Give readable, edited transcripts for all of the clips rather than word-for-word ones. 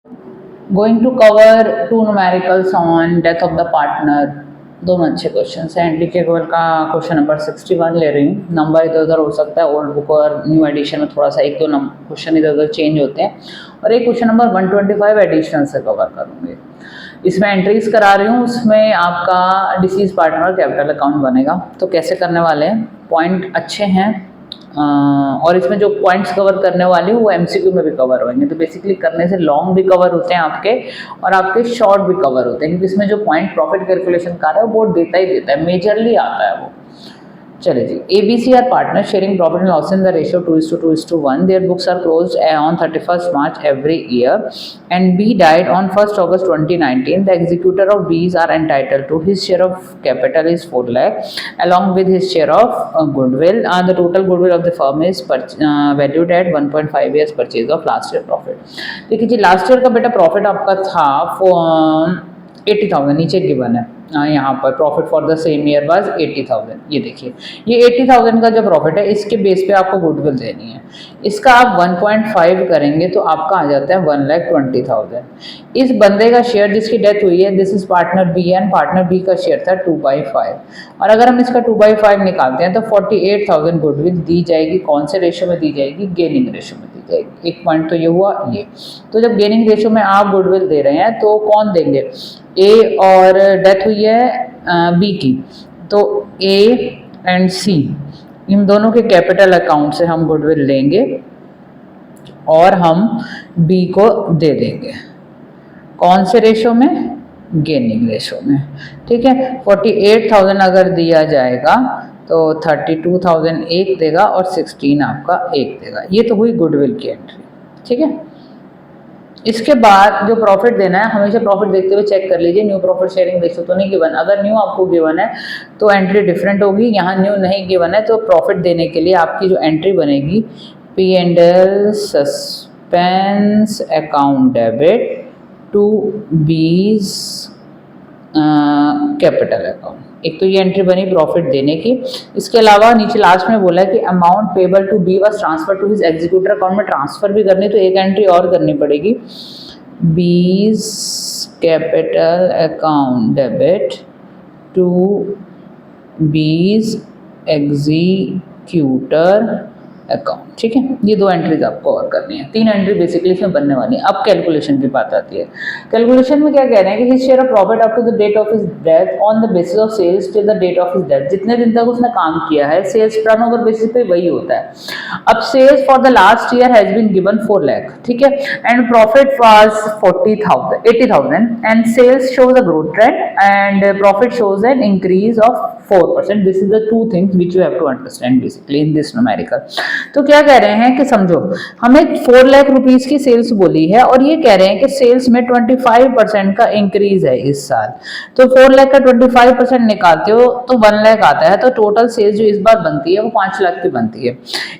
Going to cover 2 numericals on death of the partner. दोनों अच्छे question हैं। ND के गोयल का क्वेश्चन नंबर 61 ले रही हूँ। नंबर इधर उधर हो सकता है, ओल्ड बुक और न्यू एडिशन में थोड़ा सा एक दो क्वेश्चन इधर उधर चेंज होते हैं, और एक क्वेश्चन नंबर 125 एडिशनल से कवर करूँगी। इसमें एंट्रीज करा रही हूँ, उसमें आपका डिसीज पार्टनर कैपिटल अकाउंट बनेगा। तो कैसे करने वाले हैं, पॉइंट अच्छे हैं, और इसमें जो पॉइंट्स कवर करने वाले हैं वो एमसीक्यू में भी कवर होंगे। तो बेसिकली करने से लॉन्ग भी कवर होते हैं आपके, और आपके शॉर्ट भी कवर होते हैं, क्योंकि इसमें जो पॉइंट प्रॉफिट कैलकुलेशन का रहा है वो देता ही देता है, मेजरली आता है वो। चलिए जी, ABC are partner sharing profit and loss in the ratio 2:2:1. Their books are closed on 31st March every year, and B died on 1st August 2019. The executor of B's are entitled to his share of capital is 4 lakh along with his share of goodwill. The total goodwill of the firm is valued at 1.5 years purchase of last year profit. देखिए जी, last year का बेटा profit आपका था 80,000, नीचे given है यहाँ पर profit for the same year was 80,000। ये देखिए, ये 80,000 का जो प्रॉफिट है इसके बेस पे आपको गुडविल देनी है। इसका आप 1.5 करेंगे तो आपका आ जाता है 1,20,000। इस बंदे का शेयर जिसकी डेथ हुई है, this is partner B, and partner B का शेयर था 2/5, और अगर हम इसका 2/5 निकालते हैं तो 48,000 गुडविल दी जाएगी। कौन से रेशियो में दी जाएगी, गेनिंग रेशियो में दी जाएगी। एक पॉइंट तो ये हुआ ये। तो जब गेनिंग रेशियो में आप गुडविल दे रहे हैं तो कौन देंगे, ए और डेथ हुई है बी की, तो ए एंड सी इन दोनों के कैपिटल अकाउंट से हम गुडविल लेंगे और हम बी को दे देंगे। कौन से रेशो में, गेनिंग रेशो में। ठीक है, 48,000 अगर दिया जाएगा तो 32,000 एक देगा और 16 आपका एक देगा। ये तो हुई गुडविल की एंट्री। ठीक है, इसके बाद जो प्रॉफिट देना है, हमेशा प्रॉफिट देखते हुए चेक कर लीजिए न्यू प्रॉफिट शेयरिंग रेशियो तो नहीं गिवन। अगर न्यू आपको गिवन है तो एंट्री डिफरेंट होगी, यहाँ न्यू नहीं गिवन है तो प्रॉफिट देने के लिए आपकी जो एंट्री बनेगी, P&L suspense account debit to B's capital account. एक तो ये एंट्री बनी प्रॉफिट देने की। इसके अलावा नीचे लास्ट में बोला है कि amount payable to B was transfer to his executor account में ट्रांसफर भी करनी, तो एक एंट्री और करनी पड़ेगी, B's capital account debit to B's executor account. ठीक है, ये दो एंट्रीज आपको और करनी है। 3 एंट्री बेसिकली इसमें बनने वाली है। अब कैलकुलेशन की बात आती है। कैलकुलेशन में क्या कह रहे हैं कि his share of profit up to the date of his death on the basis of sales till the date of his death. जितने दिन तक उसने काम किया है सेल्स टर्नओवर बेसिस पे वही होता है। अब sales for the last year has been given 4 lakh, ठीक है, and profit was 80,000 and sales shows a growth trend and profit shows an increase of 4%. This is the 2 things which you have to understand basically in this numerical. तो क्या कह रहे हैं कि समझो, हमें 4 लाख रुपीस की सेल्स बोली है और ये कह रहे हैं कि सेल्स में 25% का इंक्रीज है इस साल। तो 4 लाख का 25% निकालते हो तो 1 लाख आता है। तो टोटल सेल्स जो इस बार बनती है वो 5 लाख की बनती है।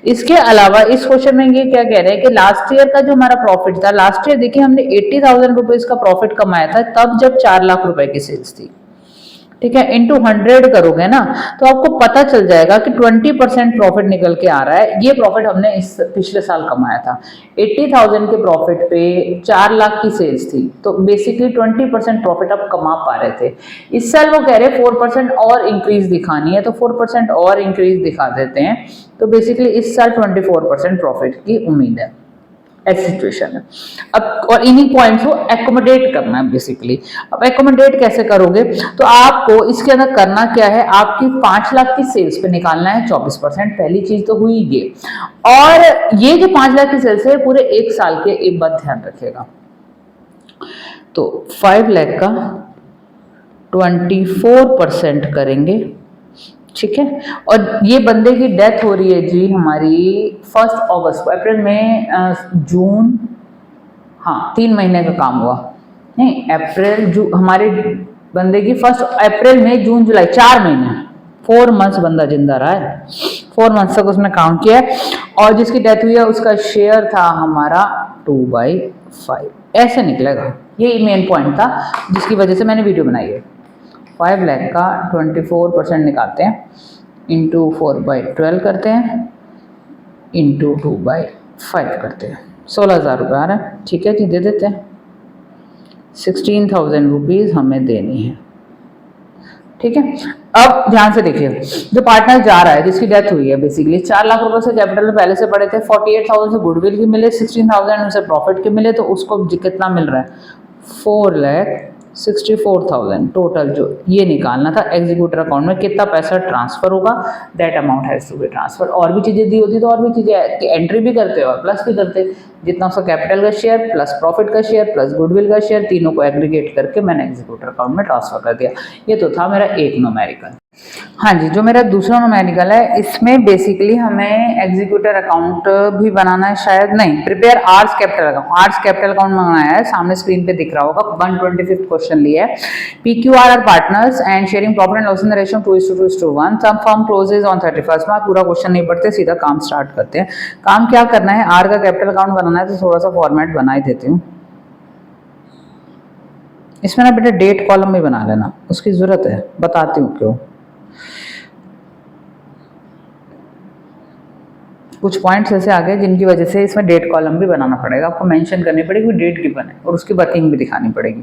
इसके अलावा इस क्वेश्चन में ये क्या कह रहे हैं कि लास्ट ईयर का जो हमारा प्रॉफिट था, लास्ट ईयर देखिए हमने 80,000 रुपीज का प्रॉफिट कमाया था तब जब 4 लाख रुपए की सेल्स थी। ठीक है, इंटू 100 करोगे ना तो आपको पता चल जाएगा कि 20% प्रॉफिट निकल के आ रहा है। ये प्रॉफिट हमने इस पिछले साल कमाया था। 80,000 के प्रॉफिट पे 4 लाख की सेल्स थी, तो बेसिकली 20% प्रॉफिट आप कमा पा रहे थे। इस साल वो कह रहे 4% और इंक्रीज दिखानी है, तो 4% और इंक्रीज दिखा देते हैं। तो बेसिकली इस साल 24% प्रॉफिट की उम्मीद है। ऐसी सिचुएशन है। अब और इन्हीं पॉइंट्स को एकोमोडेट करना है बेसिकली। अब एकोमोडेट कैसे करोगे, तो आपको इसके अंदर करना क्या है, आपकी 5 लाख की सेल्स पे निकालना है 24%। पहली चीज तो हुई ये, और ये जो 5 लाख की सेल्स है पूरे 1 साल के, एक बात ध्यान रखिएगा। तो 5 लाख का 24% करेंगे, ठीक है। और ये बंदे की डेथ हो रही है जी हमारी 1 अगस्त को, अप्रैल में जून, हाँ 3 महीने का काम हुआ, नहीं अप्रैल हमारे बंदे की 1 अप्रैल में जून जुलाई 4 महीने, 4 मंथ्स बंदा जिंदा रहा है। 4 मंथ्स तक उसने काम किया है, और जिसकी डेथ हुई है उसका शेयर था हमारा 2/5। ऐसे निकलेगा, ये मेन पॉइंट था जिसकी वजह से मैंने वीडियो बनाई है। 5 लाख का 24% निकालते हैं, इंटू 4/12 करते हैं, इंटू 2/5 करते हैं, 16,000 रुपये आ रहा है। ठीक है जी, दे देते हैं। 16,000 रुपीज़ हमें देनी है। ठीक है, अब ध्यान से देखिए, जो पार्टनर जा रहा है जिसकी डेथ हुई है, बेसिकली 4 लाख रुपए से कैपिटल में पहले से पड़े थे, 48,000 से गुडविल की मिले, 16,000 उसे प्रॉफिट के मिले, तो उसको कितना मिल रहा है, 4,64,000 टोटल। जो ये निकालना था एग्जीक्यूटर अकाउंट में कितना पैसा ट्रांसफर होगा, that amount has to be transfer. और भी चीज़ें दी होती तो और भी चीज़ें एंट्री भी करते और प्लस भी करते, जितना उसका कैपिटल का शेयर प्लस प्रॉफिट का शेयर प्लस गुडविल का शेयर, तीनों को एग्रीगेट करके मैंने एग्जीक्यूटर अकाउंट में ट्रांसफर कर दिया। ये तो था मेरा एक न्यूमेरिकल। हाँ जी, जो मेरा दूसरा न्यूमेरिकल है, इसमें बेसिकली हमें एग्जीक्यूटर अकाउंट भी बनाना है, शायद नहीं, prepare R's capital account, R's capital account बनाया है, सामने स्क्रीन पे दिख रहा होगा। 125th क्वेश्चन लिया है। PQR are partners and sharing profit and loss in the ratio 2:1। Some firm closes on 31st March. पूरा क्वेश्चन नहीं पढ़ते, सीधा काम स्टार्ट करते हैं। काम क्या करना है, आर का कैपिटल अकाउंट बनाना है, तो थोड़ा सा फॉर्मेट बना ही देती हूँ। इसमें ना बेटा डेट कॉलम भी बना लेना, उसकी जरूरत है, बताती हूँ क्यों। कुछ पॉइंट्स ऐसे आ गए जिनकी वजह से इसमें डेट कॉलम भी बनाना पड़ेगा, आपको मेंशन करनी पड़ेगी डेट गिवन है, और उसकी वर्किंग भी दिखानी पड़ेगी,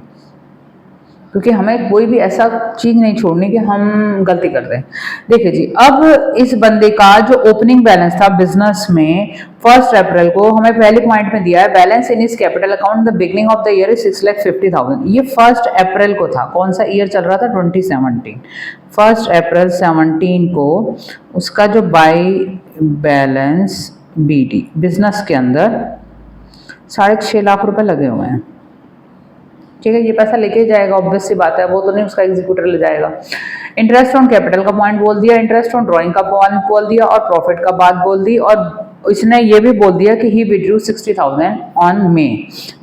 क्योंकि हमें कोई भी ऐसा चीज़ नहीं छोड़नी कि हम गलती कर दें। देखिए जी, अब इस बंदे का जो ओपनिंग बैलेंस था बिजनेस में 1 अप्रैल को, हमें पहले पॉइंट में दिया है बैलेंस इन इस capital account the beginning of the year is 6,50,000। ये 1 अप्रैल को था, कौन सा ईयर चल रहा था, 2017। 1 अप्रैल 17 को उसका जो बाई बैलेंस BD बिजनेस के अंदर 6.5 लाख रुपए लगे हुए हैं। ठीक है, ये पैसा लेके जाएगा, ऑब्वियस सी बात है, वो तो नहीं उसका एग्जीक्यूटर ले जाएगा। इंटरेस्ट ऑन कैपिटल का पॉइंट बोल दिया, इंटरेस्ट ऑन ड्राइंग का पॉइंट बोल दिया, और प्रॉफिट का बात बोल दी, और इसने ये भी बोल दिया कि ही विड्रू 60,000 ऑन मे।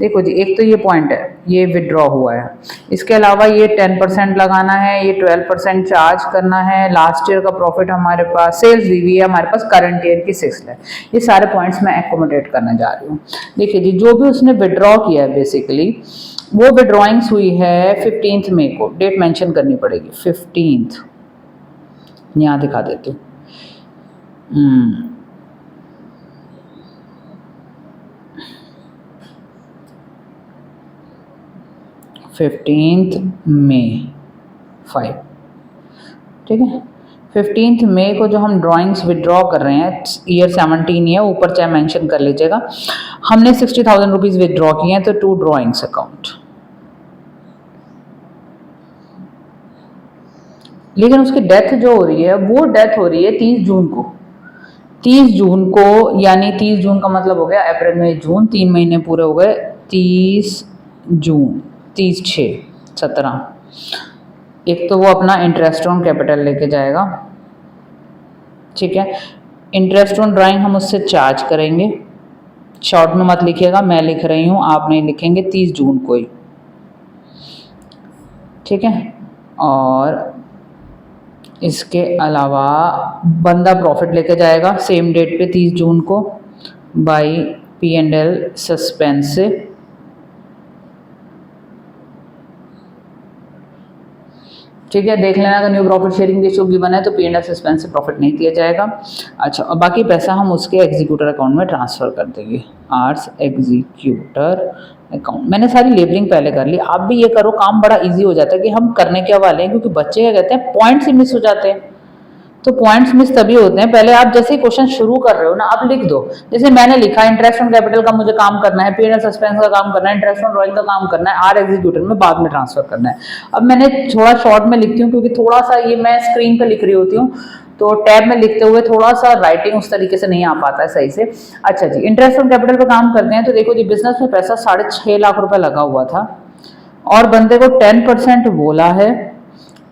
देखो जी, एक तो ये पॉइंट है, ये विड्रॉ हुआ है, इसके अलावा ये 10% लगाना है, ये 12% चार्ज करना है, लास्ट ईयर का प्रॉफिट हमारे पास, सेल्स दी हुई है हमारे पास करंट ईयर की 6 लाख। ये सारे पॉइंट्स मैं एकोमोडेट करने जा रही हूँ। देखिए जी, जो भी उसने विड्रॉ किया है बेसिकली, वो विड्रॉइंग्स हुई है 15 मई को, डेट मेंशन करनी पड़ेगी 15, यहाँ दिखा देती हूँ। 15 मई 5, ठीक है। 15 मई को जो हम ड्राइंग्स विड्रॉ कर रहे हैं, ईयर 17 है, ऊपर चाहे मेंशन कर लीजिएगा, हमने 60,000 रुपीज़ विड्रॉ किए हैं, तो टू ड्राइंग्स अकाउंट। लेकिन उसकी डेथ जो हो रही है, वो डेथ हो रही है 30 जून को। 30 जून को, यानी 30 जून का मतलब हो गया अप्रैल मई जून, 3 महीने पूरे हो गए। 30 जून, 30/6/17। एक तो वो अपना इंटरेस्ट ऑन कैपिटल लेके जाएगा, ठीक है। इंटरेस्ट ऑन ड्राइंग हम उससे चार्ज करेंगे, शॉर्ट में मत लिखिएगा, मैं लिख रही हूँ, आप नहीं लिखेंगे, 30 जून को ही, ठीक है। और इसके अलावा बंदा प्रॉफिट लेके जाएगा सेम डेट पे 30 जून को बाई P&L सस्पेंस से, ठीक है। देख लेना, अगर new profit sharing ratio given है तो P&L सस्पेंस से प्रॉफिट नहीं दिया जाएगा। अच्छा, और बाकी पैसा हम उसके एग्जीक्यूटर अकाउंट में ट्रांसफ़र कर देंगे, आर्स एग्जीक्यूटर अकाउंट। मैंने सारी लेबलिंग पहले कर ली, आप भी ये करो, काम बड़ा इजी हो जाता है कि हम करने क्या वाले हैं, क्योंकि बच्चे क्या कहते हैं, पॉइंट्स ही मिस हो जाते हैं। तो पॉइंट्स मिस तभी होते हैं, पहले आप जैसे ही क्वेश्चन शुरू कर रहे हो ना, आप लिख दो, जैसे मैंने लिखा इंटरेस्ट ऑन कैपिटल का मुझे काम करना है, P&L सस्पेंस का काम करना है, इंटरेस्ट ऑन ड्राइंग का काम करना है, आर एग्जीक्यूटर में बाद में ट्रांसफर करना है। अब मैंने थोड़ा शॉर्ट में लिखती हूँ, क्योंकि थोड़ा सा ये मैं स्क्रीन पर लिख रही होती हूँ, तो टैब में लिखते हुए थोड़ा सा राइटिंग उस तरीके से नहीं आ पाता है सही से। अच्छा जी, इंटरेस्ट ऑन कैपिटल पे काम करते हैं, तो देखो जी, बिजनेस में पैसा 6.5 लाख रुपए लगा हुआ था, और बंदे को 10% बोला है,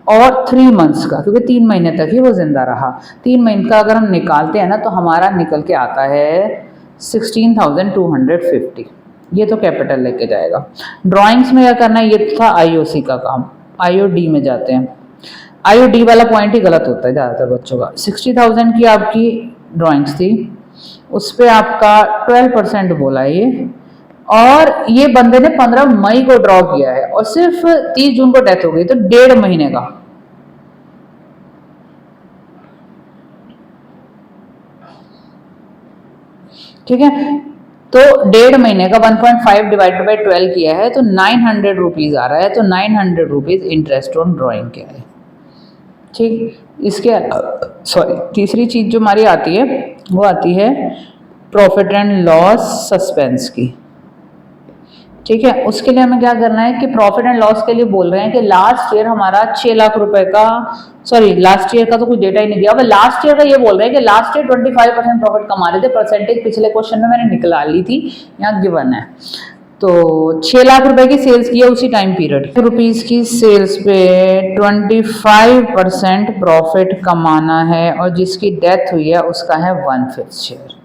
और 3 मंथ्स का, क्योंकि 3 महीने तक ही वो जिंदा रहा। 3 महीने का अगर हम निकालते हैं ना, तो हमारा निकल के आता है 16,250। ये तो कैपिटल लेके जाएगा। ड्राइंग्स में क्या करना है, ये था IOC का काम, IOD में जाते हैं। IOD वाला पॉइंट ही गलत होता है ज़्यादातर बच्चों का। 60,000 की आपकी ड्राइंग्स थी, उस पर आपका 12% बोला ये, और ये बंदे ने 15 मई को ड्रॉ किया है, और सिर्फ 30 जून को डेथ हो गई, तो 1.5 महीने का। ठीक है, तो 1.5 महीने का 1.5 डिवाइडेड बाई 12 किया है तो 900 रुपीज़ आ रहा है, तो 900 रुपीज़ इंटरेस्ट ऑन ड्राइंग क्या है। ठीक, इसके सॉरी तीसरी चीज़ जो हमारी आती है वो आती है प्रॉफिट एंड लॉस सस्पेंस की। ठीक है, उसके लिए हमें क्या करना है कि प्रॉफिट एंड लॉस के लिए बोल रहे हैं कि लास्ट ईयर हमारा 6 लाख रुपए का, सॉरी लास्ट ईयर का तो कुछ डेटा ही नहीं दिया, अब लास्ट ईयर का ये बोल रहे हैं कि लास्ट ईयर 25% प्रॉफिट कमा रहे थे। परसेंटेज पिछले क्वेश्चन में मैंने निकाल ली थी, यहाँ गिवन है। तो 6 लाख रुपए की सेल्स की है उसी टाइम पीरियड, रुपीज की सेल्स पे 25% प्रॉफिट कमाना है और जिसकी डेथ हुई है उसका है 1/5 शेयर।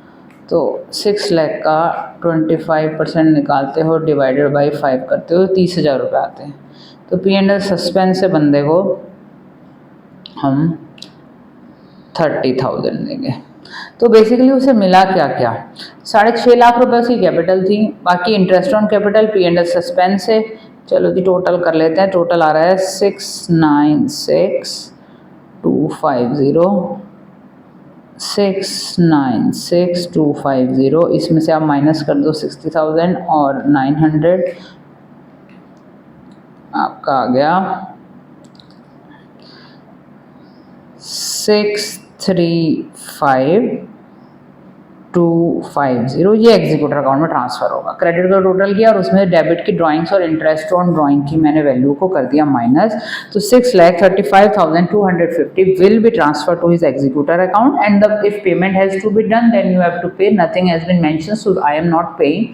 तो 6 लाख का 25% निकालते हो डिवाइडेड बाई 5 करते हो 30,000 रुपये आते हैं। तो P&L सस्पेंस से बंदे को हम 30,000 देंगे। तो बेसिकली उसे मिला क्या क्या, 6.5 लाख रुपए उसकी कैपिटल थी, बाकी interest on capital P&L suspense है। चलो जी टोटल कर लेते हैं, टोटल आ रहा है 696,250, इसमें से आप माइनस कर दो 60,000 और 900, आपका आ गया 635,250। ये एग्जीक्यूटर अकाउंट में ट्रांसफर होगा। क्रेडिट का टोटल किया और उसमें डेबिट की ड्राइंग्स और इंटरेस्ट ऑन ड्राइंग की मैंने वैल्यू को कर दिया माइनस। तो 6,35,250 will be transfer to his executor account and if payment has to be done then you have to pay, nothing has been mentioned so I am not paying.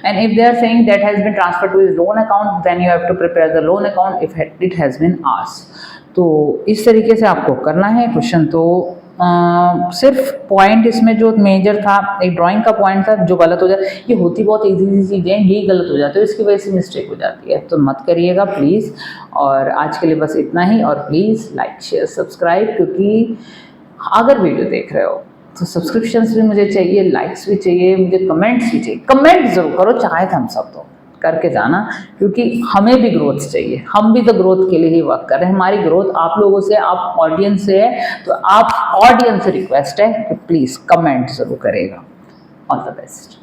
And if they are saying that has been transfer to his loan account then you have to prepare the loan account if it has been asked. तो इस तरीके से आपको करना है question. तो सिर्फ point इसमें जो मेजर था, एक ड्राइंग का पॉइंट था जो गलत हो जाता है, ये होती बहुत इजी चीज़ें हैं, यही गलत हो जाती है, इसकी वजह से मिस्टेक हो जाती है, तो मत करिएगा प्लीज़। और आज के लिए बस इतना ही, और प्लीज़ लाइक शेयर सब्सक्राइब, क्योंकि अगर वीडियो देख रहे हो तो सब्सक्रिप्शंस भी मुझे चाहिए, लाइक्स भी चाहिए, मुझे कमेंट्स भी चाहिए। कमेंट जरूर करो, चाहे हम सब तो करके जाना, क्योंकि हमें भी ग्रोथ चाहिए, हम भी तो ग्रोथ के लिए ही वर्क कर रहे हैं। हमारी ग्रोथ आप लोगों से, आप ऑडियंस से है, तो आप ऑडियंस से रिक्वेस्ट है कि प्लीज़ कमेंट ज़रूर करेगा। All the best.